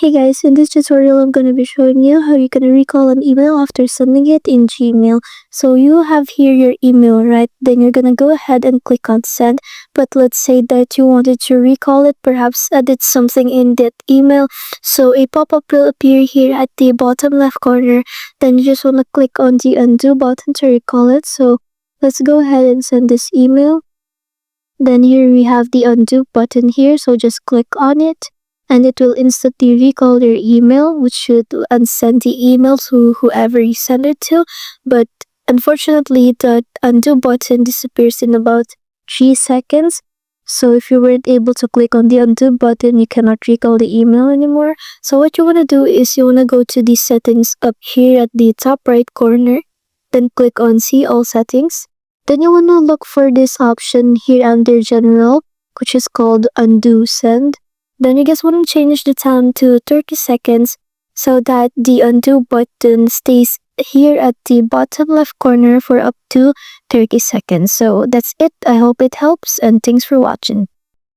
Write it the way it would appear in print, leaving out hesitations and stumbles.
Hey guys, in this tutorial I'm going to be showing you how you can recall an email after sending it in Gmail. So you have here your email, right? Then you're going to go ahead and click on send. But let's say that you wanted to recall it, perhaps edit something in that email. So a pop-up will appear here at the bottom left corner. Then you just want to click on the undo button to recall it. So let's go ahead and send this email. Then here we have the undo button here. So just click on it, and it will instantly recall your email, which should unsend the email to whoever you send it to. But unfortunately, the undo button disappears in about 3 seconds. So if you weren't able to click on the undo button, you cannot recall the email anymore. So what you want to do is you want to go to the settings up here at the top right corner. Then click on see all settings. Then you want to look for this option here under general, which is called undo send. Then you just want to change the time to 30 seconds so that the undo button stays here at the bottom left corner for up to 30 seconds. So that's it. I hope it helps, and thanks for watching.